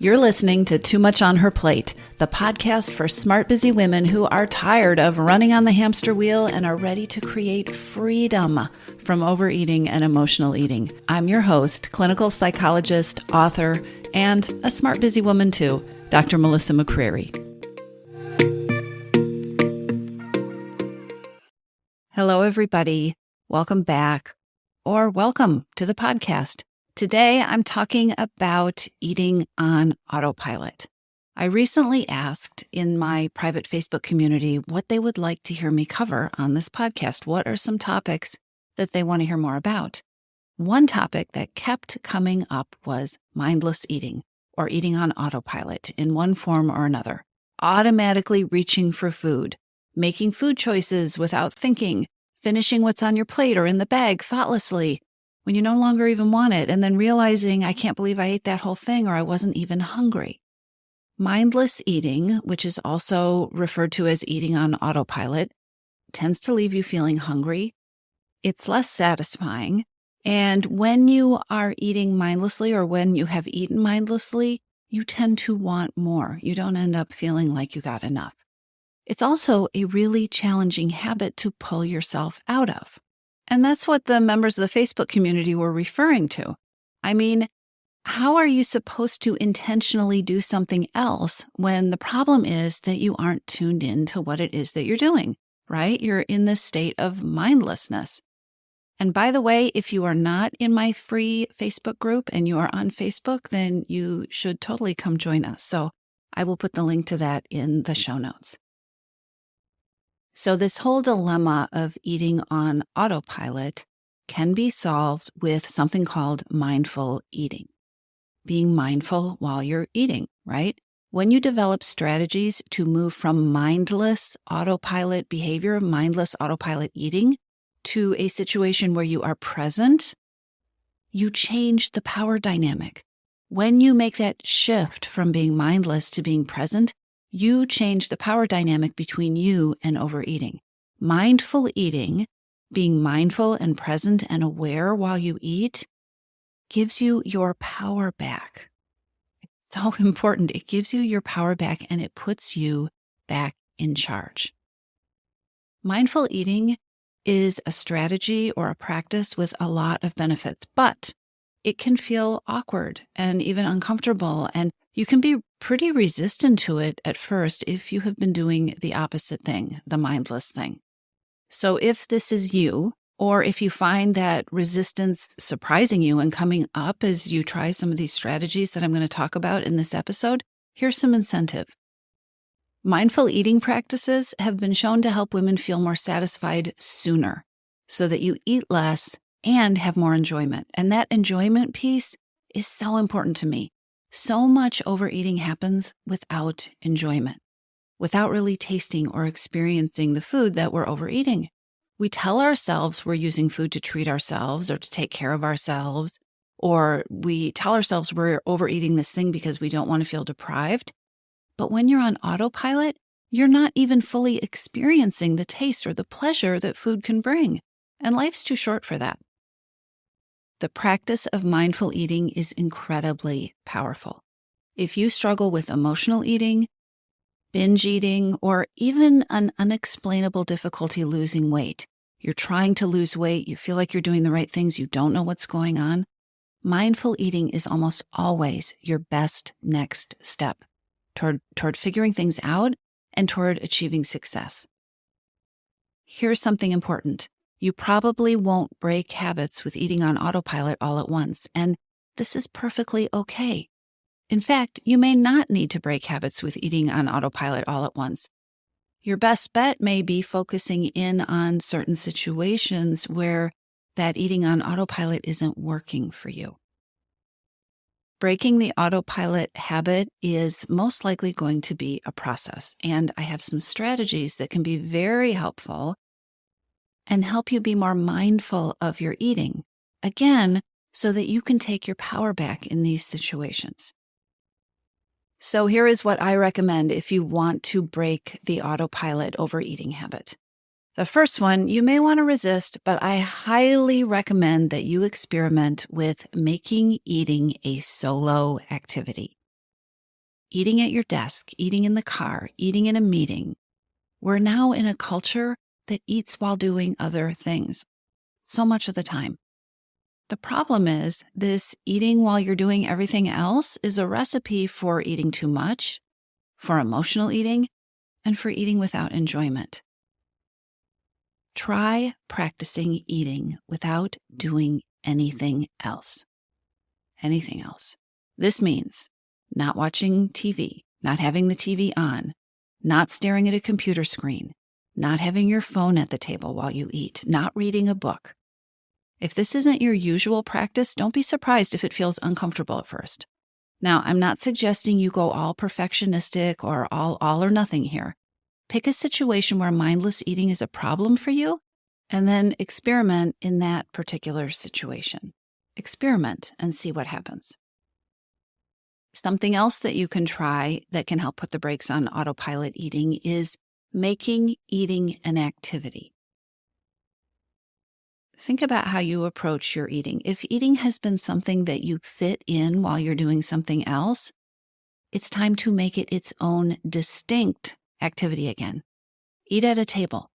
You're listening to Too Much on Her Plate, the podcast for smart, busy women who are tired of running on the hamster wheel and are ready to create freedom from overeating and emotional eating. I'm your host, clinical psychologist, author, and a smart, busy woman too, Dr. Melissa McCreary. Hello, everybody. Welcome back, or welcome to the podcast. Today, I'm talking about eating on autopilot. I recently asked in my private Facebook community what they would like to hear me cover on this podcast. What are some topics that they want to hear more about? One topic that kept coming up was mindless eating, or eating on autopilot in one form or another. Automatically reaching for food, making food choices without thinking, finishing what's on your plate or in the bag thoughtlessly, when you no longer even want it, and then realizing, I can't believe I ate that whole thing or I wasn't even hungry. Mindless eating, which is also referred to as eating on autopilot, tends to leave you feeling hungry. It's less satisfying. And when you are eating mindlessly or when you have eaten mindlessly, you tend to want more. You don't end up feeling like you got enough. It's also a really challenging habit to pull yourself out of. And that's what the members of the Facebook community were referring to. I mean, how are you supposed to intentionally do something else when the problem is that you aren't tuned in to what it is that you're doing, right? You're in this state of mindlessness. And by the way, if you are not in my free Facebook group and you are on Facebook, then you should totally come join us. So I will put the link to that in the show notes. So this whole dilemma of eating on autopilot can be solved with something called mindful eating. Being mindful while you're eating, right? When you develop strategies to move from mindless autopilot behavior, mindless autopilot eating, to a situation where you are present, you change the power dynamic. When you make that shift from being mindless to being present, you change the power dynamic between you and overeating. Mindful eating, being mindful and present and aware while you eat, gives you your power back. It's so important. It gives you your power back and it puts you back in charge. Mindful eating is a strategy or a practice with a lot of benefits, but it can feel awkward and even uncomfortable, and you can be pretty resistant to it at first if you have been doing the opposite thing, the mindless thing. So if this is you, or if you find that resistance surprising you and coming up as you try some of these strategies that I'm going to talk about in this episode, here's some incentive. Mindful eating practices have been shown to help women feel more satisfied sooner so that you eat less and have more enjoyment. And that enjoyment piece is so important to me. So much overeating happens without enjoyment, without really tasting or experiencing the food that we're overeating. We tell ourselves we're using food to treat ourselves or to take care of ourselves, or we tell ourselves we're overeating this thing because we don't want to feel deprived. But when you're on autopilot, you're not even fully experiencing the taste or the pleasure that food can bring. And life's too short for that. The practice of mindful eating is incredibly powerful. If you struggle with emotional eating, binge eating, or even an unexplainable difficulty losing weight, you're trying to lose weight, you feel like you're doing the right things, you don't know what's going on, mindful eating is almost always your best next step toward figuring things out and toward achieving success. Here's something important. You probably won't break habits with eating on autopilot all at once, and this is perfectly okay. In fact, you may not need to break habits with eating on autopilot all at once. Your best bet may be focusing in on certain situations where that eating on autopilot isn't working for you. Breaking the autopilot habit is most likely going to be a process, and I have some strategies that can be very helpful and help you be more mindful of your eating, again, so that you can take your power back in these situations. So here is what I recommend if you want to break the autopilot overeating habit. The first one you may want to resist, but I highly recommend that you experiment with making eating a solo activity. eating at your desk, eating in the car, eating in a meeting. We're now in a culture that eats while doing other things so much of the time. The problem is this eating while you're doing everything else is a recipe for eating too much, for emotional eating, and for eating without enjoyment. Try practicing eating without doing anything else. Anything else. This means not watching TV, not having the TV on, not staring at a computer screen, not having your phone at the table while you eat, not reading a book. If this isn't your usual practice, don't be surprised if it feels uncomfortable at first. Now, I'm not suggesting you go all perfectionistic or all or nothing here. Pick a situation where mindless eating is a problem for you, and then experiment in that particular situation. Experiment and see what happens. Something else that you can try that can help put the brakes on autopilot eating is making eating an activity. Think about how you approach your eating. If eating has been something that you fit in while you're doing something else, it's time to make it its own distinct activity again. Eat at a table.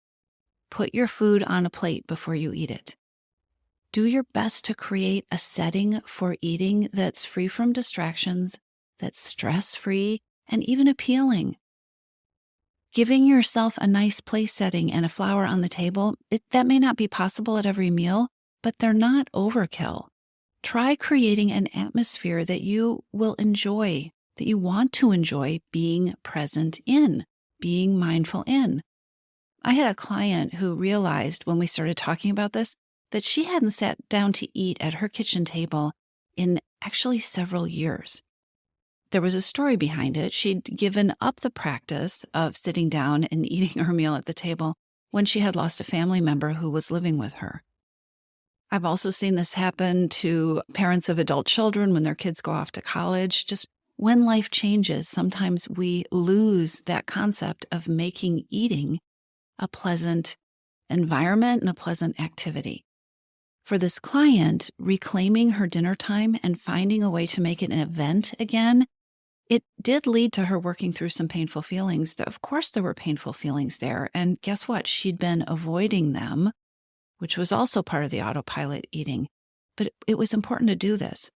Put your food on a plate before you eat it. Do your best to create a setting for eating that's free from distractions, that's stress-free, and even appealing. Giving yourself a nice place setting and a flower on the table, that may not be possible at every meal, but they're not overkill. Try creating an atmosphere that you will enjoy, that you want to enjoy being present in, being mindful in. I had a client who realized when we started talking about this that she hadn't sat down to eat at her kitchen table in actually several years. There was a story behind it. She'd given up the practice of sitting down and eating her meal at the table when she had lost a family member who was living with her. I've also seen this happen to parents of adult children when their kids go off to college. Just when life changes, sometimes we lose that concept of making eating a pleasant environment and a pleasant activity. For this client, reclaiming her dinner time and finding a way to make it an event again, it did lead to her working through some painful feelings. Of course, there were painful feelings there. And guess what? She'd been avoiding them, which was also part of the autopilot eating. But it was important to do this.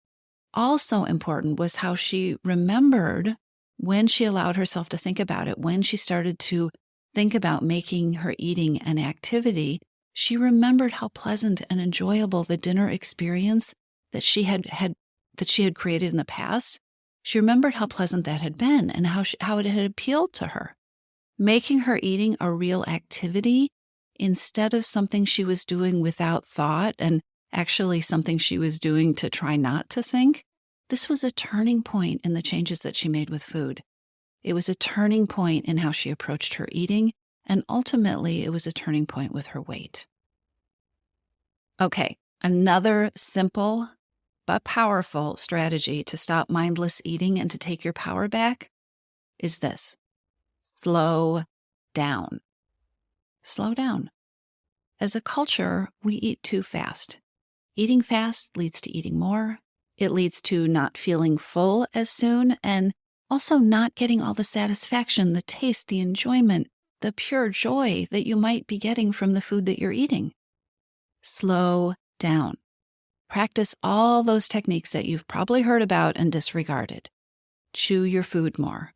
Also important was how she remembered when she allowed herself to think about it, when she started to think about making her eating an activity, she remembered how pleasant and enjoyable the dinner experience that she had created in the past. She remembered how pleasant that had been and how it had appealed to her. Making her eating a real activity instead of something she was doing without thought and actually something she was doing to try not to think, this was a turning point in the changes that she made with food. It was a turning point in how she approached her eating, and ultimately it was a turning point with her weight. Okay, another simple but powerful strategy to stop mindless eating and to take your power back is this: slow down. Slow down. As a culture, we eat too fast. Eating fast leads to eating more. It leads to not feeling full as soon and also not getting all the satisfaction, the taste, the enjoyment, the pure joy that you might be getting from the food that you're eating. Slow down. Practice all those techniques that you've probably heard about and disregarded. Chew your food more.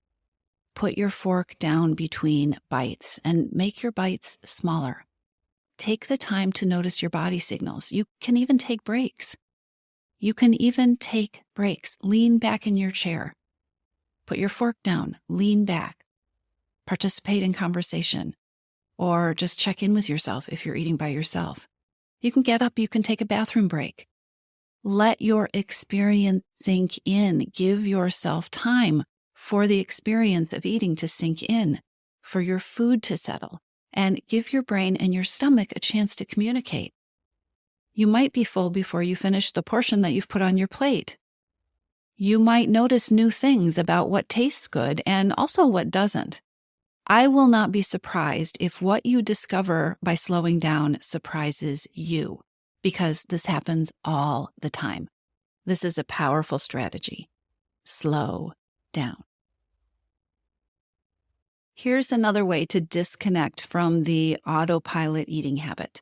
Put your fork down between bites and make your bites smaller. Take the time to notice your body signals. You can even take breaks. Lean back in your chair. Put your fork down. Lean back. Participate in conversation. Or just check in with yourself if you're eating by yourself. You can get up. You can take a bathroom break. Let your experience sink in. Give yourself time for the experience of eating to sink in, for your food to settle, and give your brain and your stomach a chance to communicate. You might be full before you finish the portion that you've put on your plate. You might notice new things about what tastes good and also what doesn't. I will not be surprised if what you discover by slowing down surprises you, because this happens all the time. This is a powerful strategy. Slow down. Here's another way to disconnect from the autopilot eating habit.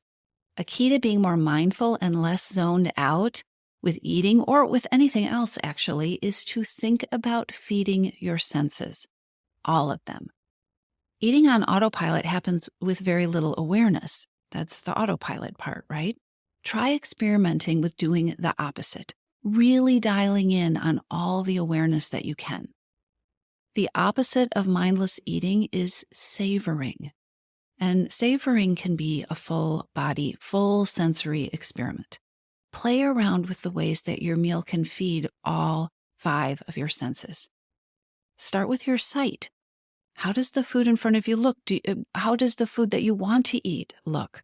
A key to being more mindful and less zoned out with eating or with anything else, actually, is to think about feeding your senses, all of them. Eating on autopilot happens with very little awareness. That's the autopilot part, right? Try experimenting with doing the opposite, really dialing in on all the awareness that you can. The opposite of mindless eating is savoring. And savoring can be a full body, full sensory experiment. Play around with the ways that your meal can feed all 5 of your senses. Start with your sight. How does the food in front of you look? How does the food that you want to eat look?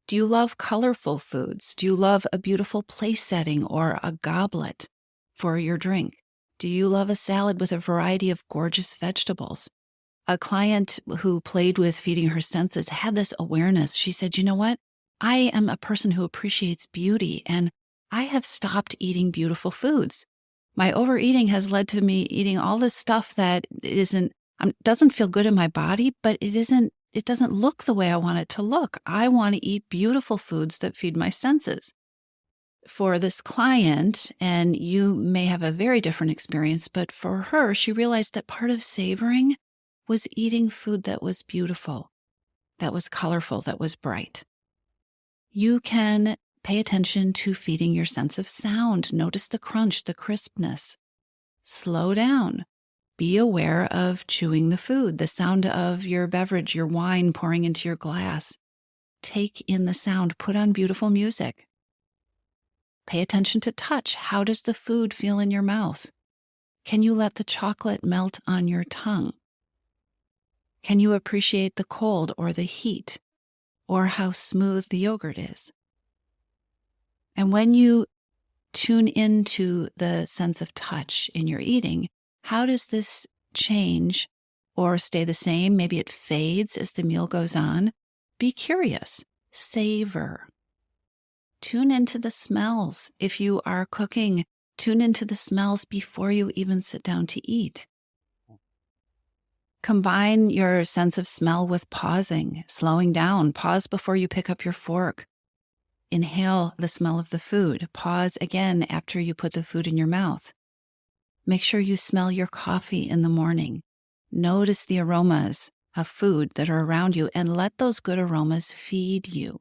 Do you love colorful foods? Do you love a beautiful place setting or a goblet for your drink? Do you love a salad with a variety of gorgeous vegetables? A client who played with feeding her senses had this awareness. She said, you know what? I am a person who appreciates beauty, and I have stopped eating beautiful foods. My overeating has led to me eating all this stuff that doesn't feel good in my body, but it doesn't look the way I want it to look. I want to eat beautiful foods that feed my senses. For this client, and you may have a very different experience, but for her, she realized that part of savoring was eating food that was beautiful, that was colorful, that was bright. You can pay attention to feeding your sense of sound. Notice the crunch, the crispness. Slow down. Be aware of chewing the food, the sound of your beverage, your wine pouring into your glass. Take in the sound. Put on beautiful music. Pay attention to touch. How does the food feel in your mouth? Can you let the chocolate melt on your tongue? Can you appreciate the cold or the heat, or how smooth the yogurt is? And when you tune into the sense of touch in your eating, how does this change or stay the same? Maybe it fades as the meal goes on. Be curious. Savor. Tune into the smells. If you are cooking, tune into the smells before you even sit down to eat. Combine your sense of smell with pausing, slowing down. Pause before you pick up your fork. Inhale the smell of the food. Pause again after you put the food in your mouth. Make sure you smell your coffee in the morning. Notice the aromas of food that are around you and let those good aromas feed you.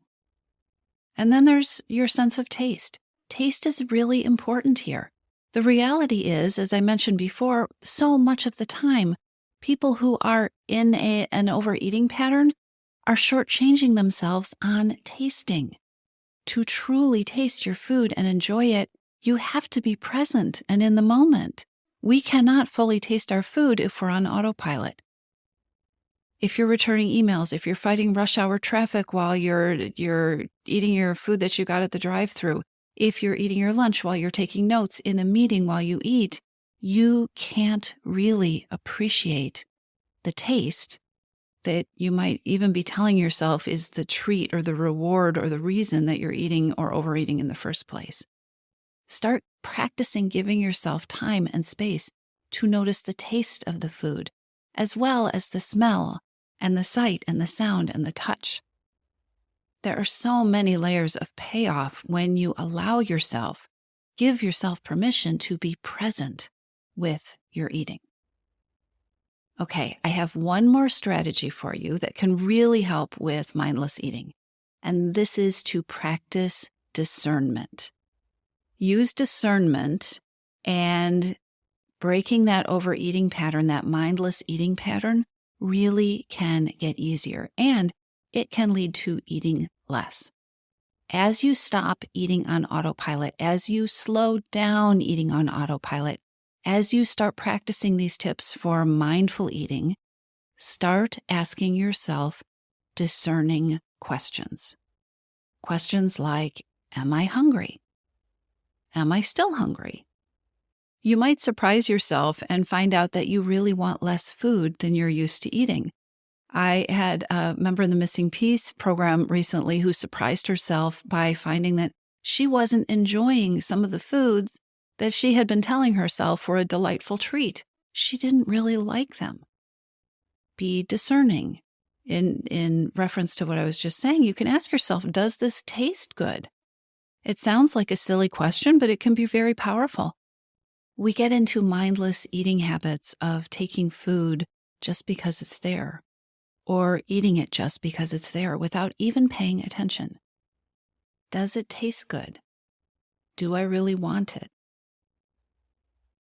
And then there's your sense of taste. Taste is really important here. The reality is, as I mentioned before, so much of the time, people who are in an overeating pattern are shortchanging themselves on tasting. To truly taste your food and enjoy it, you have to be present and in the moment. We cannot fully taste our food if we're on autopilot. If you're returning emails, if you're fighting rush hour traffic while you're eating your food that you got at the drive-thru, if you're eating your lunch while you're taking notes in a meeting while you eat, you can't really appreciate the taste that you might even be telling yourself is the treat or the reward or the reason that you're eating or overeating in the first place. Start practicing giving yourself time and space to notice the taste of the food, as well as the smell and the sight and the sound and the touch. There are so many layers of payoff when you allow yourself, give yourself permission to be present with your eating. Okay, I have one more strategy for you that can really help with mindless eating, and this is to practice discernment. Use discernment, and breaking that overeating pattern, that mindless eating pattern, really can get easier, and it can lead to eating less. As you stop eating on autopilot, as you slow down eating on autopilot, as you start practicing these tips for mindful eating, start asking yourself discerning questions. Questions like, am I hungry? Am I still hungry? You might surprise yourself and find out that you really want less food than you're used to eating. I had a member in the Missing Piece program recently who surprised herself by finding that she wasn't enjoying some of the foods that she had been telling herself were a delightful treat. She didn't really like them. be discerning. In reference to what I was just saying, you can ask yourself, does this taste good? It sounds like a silly question, but it can be very powerful. We get into mindless eating habits of taking food just because it's there, or eating it just because it's there without even paying attention. Does it taste good? Do I really want it?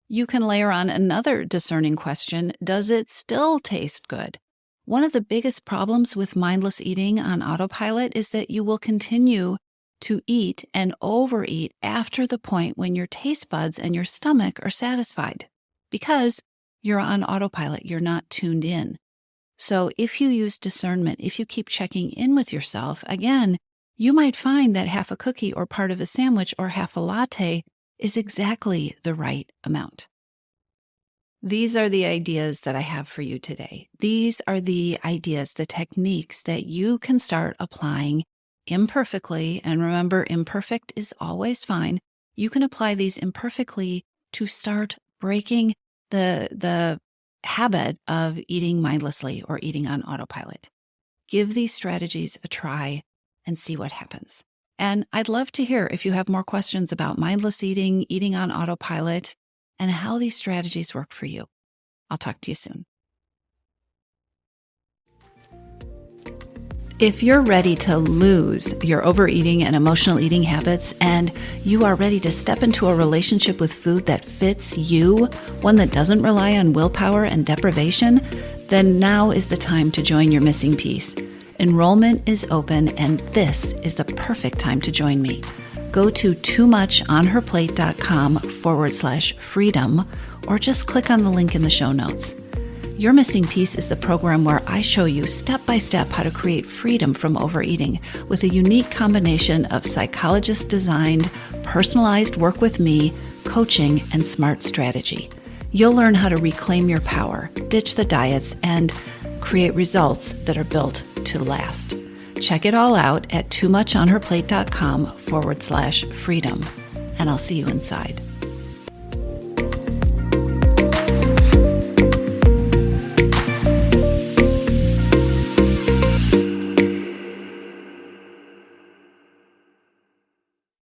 You can layer on another discerning question. Does it still taste good? One of the biggest problems with mindless eating on autopilot is that you will continue to eat and overeat after the point when your taste buds and your stomach are satisfied because you're on autopilot, you're not tuned in. So if you use discernment, if you keep checking in with yourself, again, you might find that half a cookie or part of a sandwich or half a latte is exactly the right amount. These are the ideas that I have for you today. These are the ideas, the techniques that you can start applying imperfectly. And remember, imperfect is always fine. You can apply these imperfectly to start breaking the habit of eating mindlessly or eating on autopilot. Give these strategies a try and see what happens. And I'd love to hear if you have more questions about mindless eating, eating on autopilot, and how these strategies work for you. I'll talk to you soon. If you're ready to lose your overeating and emotional eating habits, and you are ready to step into a relationship with food that fits you, one that doesn't rely on willpower and deprivation, then now is the time to join your missing piece. Enrollment is open, and this is the perfect time to join me. Go to toomuchonherplate.com/freedom, or just click on the link in the show notes. Your Missing Piece is the program where I show you step-by-step how to create freedom from overeating with a unique combination of psychologist-designed, personalized work with me, coaching, and smart strategy. You'll learn how to reclaim your power, ditch the diets, and create results that are built to last. Check it all out at toomuchonherplate.com/freedom, and I'll see you inside.